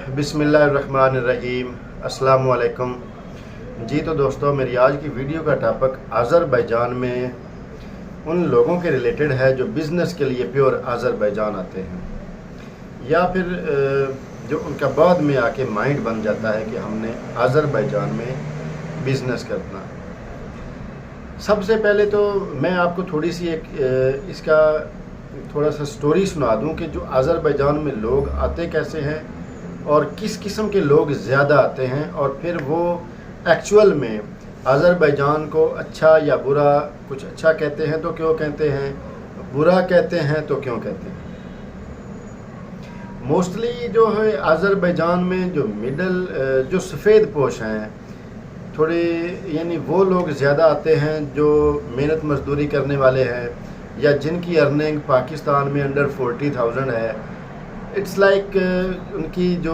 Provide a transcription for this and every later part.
बिस्मिल्लाहिर्रहमानिर्रहीम। अस्सलाम वालेकुम। जी तो दोस्तों, मेरी आज की वीडियो का टॉपिक आज़रबाईजान में उन लोगों के रिलेटेड है जो बिज़नेस के लिए प्योर आज़रबाईजान आते हैं, या फिर जो उनका बाद में आके माइंड बन जाता है कि हमने आज़रबाईजान में बिज़नेस करना। सबसे पहले तो मैं आपको थोड़ी सी इसका थोड़ा सा स्टोरी सुना दूं कि जो आज़रबाईजान में लोग आते कैसे हैं और किस किस्म के लोग ज़्यादा आते हैं, और फिर वो एक्चुअल में आज़रबाईजान को अच्छा या बुरा, कुछ अच्छा कहते हैं तो क्यों कहते हैं, बुरा कहते हैं तो क्यों कहते हैं। मोस्टली जो है आज़रबाईजान में जो जो सफ़ेद पोश हैं थोड़े, यानी वो लोग ज़्यादा आते हैं जो मेहनत मजदूरी करने वाले हैं, या जिनकी अर्निंग पाकिस्तान में अंडर 40,000 है। इट्स लाइक उनकी जो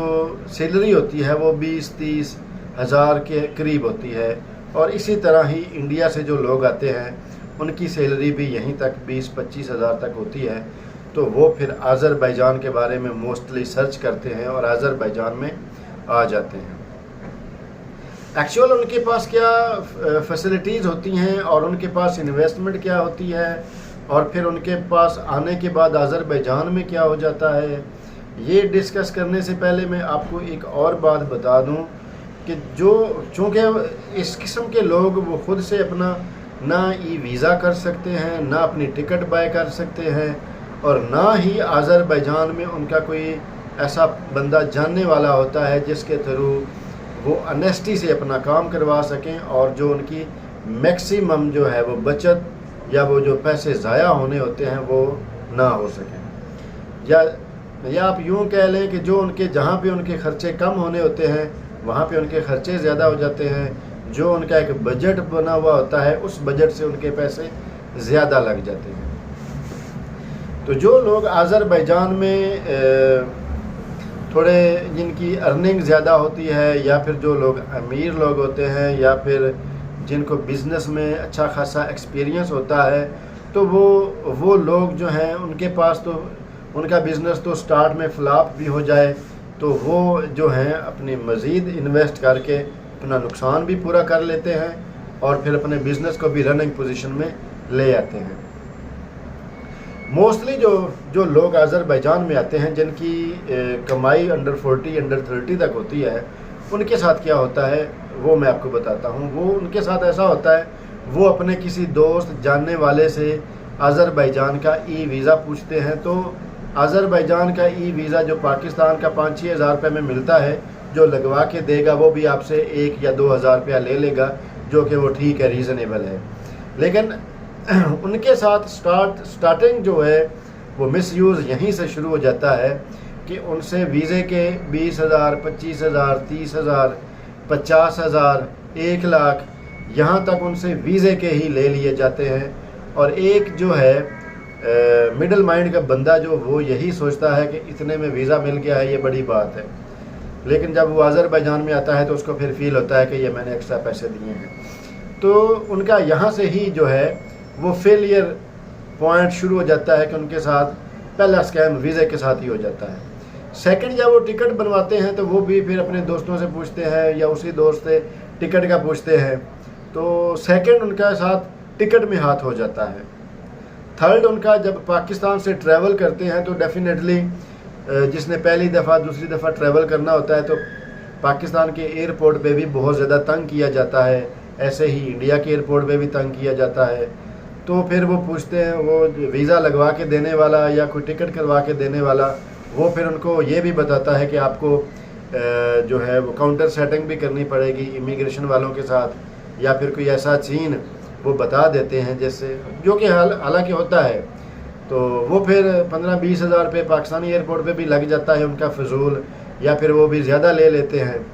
सैलरी होती है वो 20-30 हज़ार के करीब होती है, और इसी तरह ही इंडिया से जो लोग आते हैं उनकी सैलरी भी यहीं तक 20-25 हज़ार तक होती है। तो वो फिर आज़रबाईजान के बारे में मोस्टली सर्च करते हैं और आज़रबाईजान में आ जाते हैं। एक्चुअल उनके पास क्या फैसिलिटीज़ होती हैं और उनके पास इन्वेस्टमेंट क्या होती है, और फिर उनके पास आने के बाद आज़रबाईजान में क्या हो जाता है, ये डिस्कस करने से पहले मैं आपको एक और बात बता दूं कि चूँकि इस किस्म के लोग वो ख़ुद से अपना ना ई वीज़ा कर सकते हैं, ना अपनी टिकट बाय कर सकते हैं, और ना ही आज़रबाईजान में उनका कोई ऐसा बंदा जानने वाला होता है जिसके थ्रू वो ऑनेस्टी से अपना काम करवा सकें, और जो उनकी मैक्सिमम जो है वो बचत या वो जो पैसे ज़ाया होने होते हैं वो ना हो सकें। या आप यूँ कह लें कि जो उनके जहाँ पे उनके ख़र्चे कम होने होते हैं वहाँ पे उनके ख़र्चे ज़्यादा हो जाते हैं। जो उनका एक बजट बना हुआ होता है उस बजट से उनके पैसे ज़्यादा लग जाते हैं। तो जो लोग आज़रबाईजान में थोड़े जिनकी अर्निंग ज़्यादा होती है, या फिर जो लोग अमीर लोग होते हैं, या फिर जिनको बिज़नेस में अच्छा खासा एक्सपीरियंस होता है, तो वो लोग जो हैं उनके पास तो उनका बिज़नेस तो स्टार्ट में फ्लॉप भी हो जाए तो वो जो हैं अपनी मज़ीद इन्वेस्ट करके अपना नुकसान भी पूरा कर लेते हैं, और फिर अपने बिज़नेस को भी रनिंग पोजीशन में ले आते हैं। मोस्टली जो लोग आज़रबाईजान में आते हैं जिनकी कमाई अंडर 40 अंडर 30 तक होती है, उनके साथ क्या होता है वो मैं आपको बताता हूँ। वो उनके साथ ऐसा होता है, वो अपने किसी दोस्त जानने वाले से आज़रबाईजान का ई वीज़ा पूछते हैं। तो आज़रबाईजान का ई वीज़ा जो पाकिस्तान का 5-6 हज़ार रुपये में मिलता है, जो लगवा के देगा वो भी आपसे 1 या 2 हज़ार रुपया ले लेगा, जो कि वो ठीक है, रीज़नेबल है। लेकिन उनके साथ स्टार्टिंग जो है वो मिसयूज़ यहीं से शुरू हो जाता है कि उनसे वीज़े के 20,000, 25,000, 30,000, 50,000, 1 लाख यहाँ तक उनसे वीज़े के ही ले लिए जाते हैं। और एक जो है मिडल माइंड का बंदा जो वो यही सोचता है कि इतने में वीज़ा मिल गया है, ये बड़ी बात है। लेकिन जब वो आज़रबाईजान में आता है तो उसको फिर फील होता है कि ये मैंने एक्स्ट्रा पैसे दिए हैं। तो उनका यहाँ से ही जो है वो फेलियर पॉइंट शुरू हो जाता है कि उनके साथ पहला स्कैम वीज़े के साथ ही हो जाता है। सेकंड, जब वो टिकट बनवाते हैं तो वो भी फिर अपने दोस्तों से पूछते हैं या उसी दोस्त से टिकट का पूछते हैं, तो सेकंड उनका साथ टिकट में हाथ हो जाता है। थर्ड, उनका जब पाकिस्तान से ट्रैवल करते हैं तो डेफिनेटली जिसने पहली दफ़ा दूसरी दफ़ा ट्रैवल करना होता है तो पाकिस्तान के एयरपोर्ट पे भी बहुत ज़्यादा तंग किया जाता है, ऐसे ही इंडिया के एयरपोर्ट पे भी तंग किया जाता है। तो फिर वो पूछते हैं, वो वीज़ा लगवा के देने वाला या कोई टिकट करवा के देने वाला, वो फिर उनको ये भी बताता है कि आपको जो है वो काउंटर सेटिंग भी करनी पड़ेगी इमिग्रेशन वालों के साथ, या फिर कोई ऐसा सीन वो बता देते हैं जैसे, जो कि हालांकि होता है। तो वो फिर 15-20 हज़ार रुपये पाकिस्तानी एयरपोर्ट पे भी लग जाता है उनका फजूल, या फिर वो भी ज़्यादा ले लेते हैं।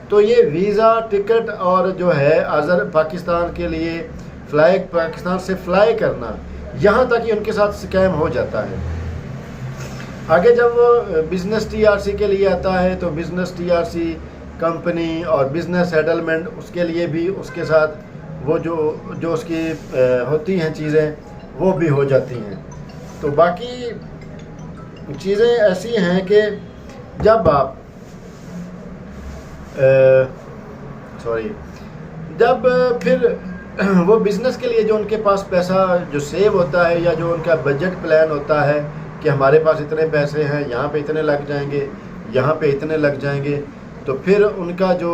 तो ये वीज़ा, टिकट और जो है पाकिस्तान के लिए पाकिस्तान से फ्लाई करना, यहाँ तक ही उनके साथ स्कैम हो जाता है। आगे जब वो बिज़नेस TRC के लिए आता है तो बिज़नेस TRC कंपनी और बिज़नेस सेटलमेंट, उसके लिए भी उसके साथ वो जो उसकी होती हैं चीज़ें वो भी हो जाती हैं। तो बाकी चीज़ें ऐसी हैं कि जब आप سوری جب پھر وہ بزنس کے لیے جو ان کے پاس پیسہ جو سیو ہوتا ہے یا جو ان کا بجٹ پلان ہوتا ہے کہ ہمارے پاس اتنے پیسے ہیں، یہاں پہ اتنے لگ جائیں گے، یہاں پہ اتنے لگ جائیں گے، تو پھر ان کا جو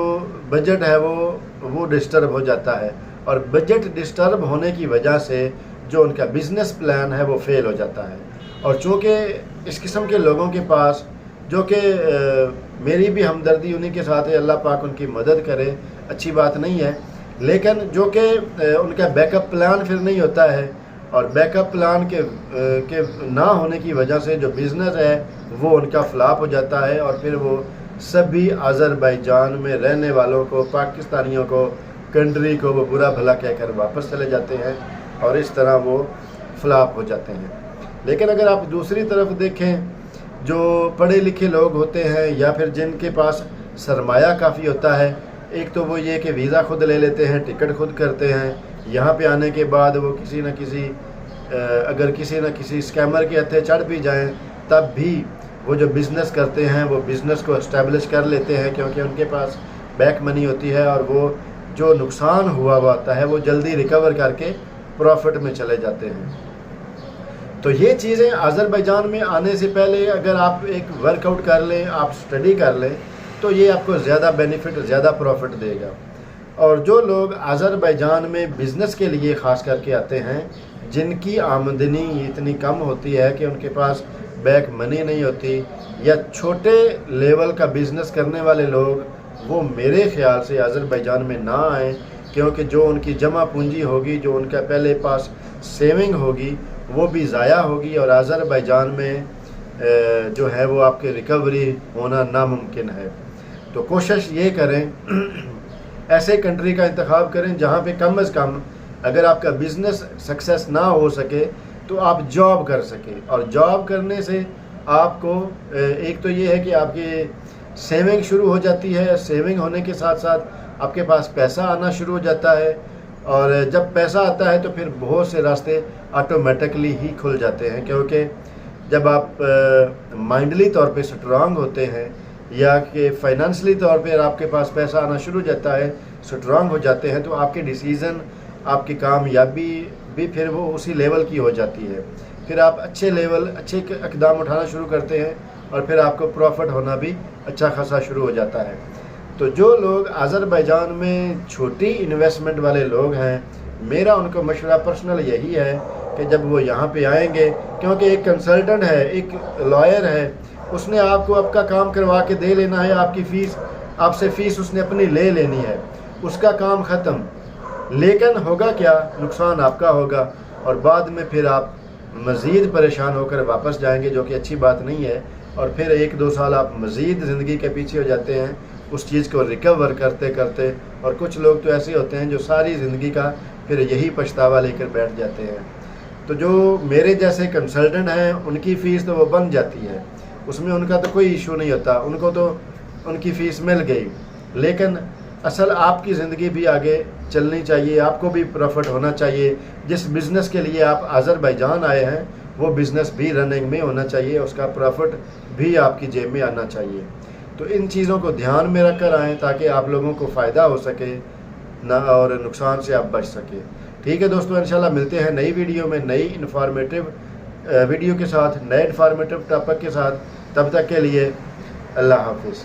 بجٹ ہے وہ ڈسٹرب ہو جاتا ہے، اور بجٹ ڈسٹرب ہونے کی وجہ سے جو ان کا بزنس پلان ہے وہ فیل ہو جاتا ہے۔ اور چونکہ اس قسم کے لوگوں کے پاس، جو کہ میری بھی ہمدردی انہی کے ساتھ ہے، اللہ پاک ان کی مدد کرے، اچھی بات نہیں ہے، لیکن جو کہ ان کا بیک اپ پلان پھر نہیں ہوتا ہے، اور بیک اپ پلان کے نہ ہونے کی وجہ سے جو بزنس ہے وہ ان کا فلاپ ہو جاتا ہے، اور پھر وہ سبھی آذربائیجان میں رہنے والوں کو، پاکستانیوں کو، کنٹری کو وہ برا بھلا کہہ کر واپس چلے جاتے ہیں، اور اس طرح وہ فلاپ ہو جاتے ہیں۔ لیکن اگر آپ دوسری طرف دیکھیں، جو پڑھے لکھے لوگ ہوتے ہیں یا پھر جن کے پاس سرمایہ کافی ہوتا ہے، ایک تو وہ یہ کہ ویزا خود لے لیتے ہیں، ٹکٹ خود کرتے ہیں، یہاں پہ آنے کے بعد وہ اگر کسی نہ کسی اسکیمر کے ہتھے چڑھ بھی جائیں، تب بھی وہ جو بزنس کرتے ہیں وہ بزنس کو اسٹیبلش کر لیتے ہیں، کیونکہ ان کے پاس بیک منی ہوتی ہے، اور وہ جو نقصان ہوا ہوتا ہے وہ جلدی ریکور کر کے پروفٹ میں چلے جاتے ہیں۔ تو یہ چیزیں آذربائیجان میں آنے سے پہلے اگر آپ ایک ورک آؤٹ کر لیں، آپ اسٹڈی کر لیں، تو یہ آپ کو زیادہ بینیفٹ، زیادہ پروفٹ دے گا۔ اور جو لوگ آذربائیجان میں بزنس کے لیے خاص کر کے آتے ہیں، جن کی آمدنی اتنی کم ہوتی ہے کہ ان کے پاس بیک منی نہیں ہوتی، یا چھوٹے لیول کا بزنس کرنے والے لوگ، وہ میرے خیال سے آذربائیجان میں نہ آئیں، کیونکہ جو ان کی جمع پونجی ہوگی، جو ان کا پہلے پاس سیونگ ہوگی، وہ بھی ضائع ہوگی، اور آذربائیجان میں جو ہے وہ آپ کے ریکوری ہونا ناممکن ہے۔ تو کوشش یہ کریں، ایسے کنٹری کا انتخاب کریں جہاں پہ کم از کم اگر آپ کا بزنس سکسیس نہ ہو سکے تو آپ جاب کر سکیں، اور جاب کرنے سے آپ کو ایک تو یہ ہے کہ آپ کی سیونگ شروع ہو جاتی ہے، سیونگ ہونے کے ساتھ ساتھ آپ کے پاس پیسہ آنا شروع ہو جاتا ہے، اور جب پیسہ آتا ہے تو پھر بہت سے راستے آٹومیٹکلی ہی کھل جاتے ہیں، کیونکہ جب آپ مائنڈلی طور پہ سٹرانگ ہوتے ہیں، یا کہ فائنانشلی طور پہ آپ کے پاس پیسہ آنا شروع ہو جاتا ہے، سٹرانگ ہو جاتے ہیں، تو آپ کے ڈیسیزن، آپ کی کامیابی بھی پھر وہ اسی لیول کی ہو جاتی ہے، پھر آپ اچھے اقدام اٹھانا شروع کرتے ہیں، اور پھر آپ کو پروفٹ ہونا بھی اچھا خاصا شروع ہو جاتا ہے۔ تو جو لوگ آذربائیجان میں چھوٹی انویسٹمنٹ والے لوگ ہیں، میرا ان کو مشورہ پرسنل یہی ہے کہ جب وہ یہاں پہ آئیں گے، کیونکہ ایک کنسلٹنٹ ہے، ایک لائر ہے، اس نے آپ کو آپ کا کام کروا کے دے لینا ہے، آپ کی فیس، آپ سے فیس اس نے اپنی لے لینی ہے، اس کا کام ختم۔ لیکن ہوگا کیا؟ نقصان آپ کا ہوگا، اور بعد میں پھر آپ مزید پریشان ہو کر واپس جائیں گے، جو کہ اچھی بات نہیں ہے، اور پھر 1-2 سال آپ مزید زندگی کے پیچھے ہو جاتے ہیں اس چیز کو ریکور کرتے کرتے، اور کچھ لوگ تو ایسے ہوتے ہیں جو ساری زندگی کا پھر یہی پچھتاوا لے کر بیٹھ جاتے ہیں۔ تو جو میرے جیسے کنسلٹنٹ ہیں، ان کی فیس تو وہ بن جاتی ہے، اس میں ان کا تو کوئی ایشو نہیں ہوتا، ان کو تو ان کی فیس مل گئی، لیکن اصل آپ کی زندگی بھی آگے چلنی چاہیے، آپ کو بھی پروفٹ ہونا چاہیے، جس بزنس کے لیے آپ آذربائیجان آئے ہیں وہ بزنس بھی رننگ میں ہونا چاہیے، اس کا پروفٹ بھی آپ کی جیب میں آنا چاہیے۔ تو ان چیزوں کو دھیان میں رکھ کر آئیں تاکہ آپ لوگوں کو فائدہ ہو سکے نہ، اور نقصان سے آپ بچ سکیں۔ ٹھیک ہے دوستو، انشاءاللہ ملتے ہیں نئی ویڈیو میں، نئی انفارمیٹیو ویڈیو کے ساتھ، نئے انفارمیٹیو ٹاپک کے ساتھ۔ تب تک کے لیے اللہ حافظ۔